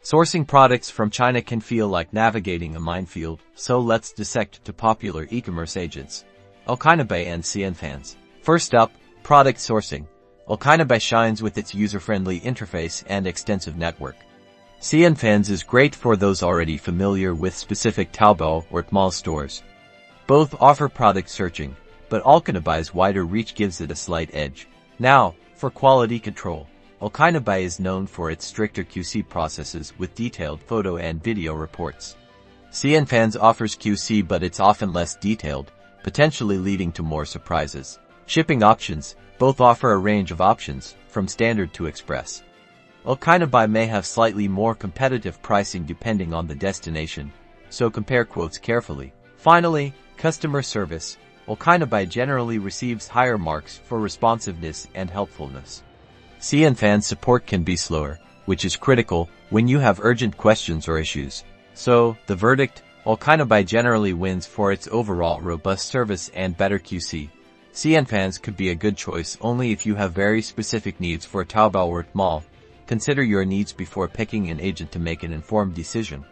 Sourcing products from China can feel like navigating a minefield, so let's dissect two popular e-commerce agents, Allchinabuy and Cnfans. First up, product sourcing. Allchinabuy shines with its user-friendly interface and extensive network. Cnfans is great for those already familiar with specific Taobao or Tmall stores. Both offer product searching, but Allchinabuy's wider reach gives it a slight edge. Now, for quality control. Allchinabuy is known for its stricter QC processes with detailed photo and video reports. Cnfans offers QC, but it's often less detailed, potentially leading to more surprises. Shipping options. Both offer a range of options, from standard to express. Allchinabuy may have slightly more competitive pricing depending on the destination, so compare quotes carefully. Finally, customer service. Allchinabuy generally receives higher marks for responsiveness and helpfulness. Cnfans support can be slower, which is critical when you have urgent questions or issues. So, the verdict, Allchinabuy generally wins for its overall robust service and better QC. Cnfans could be a good choice only if you have very specific needs for Taobao or Tmall. Consider your needs before picking an agent to make an informed decision.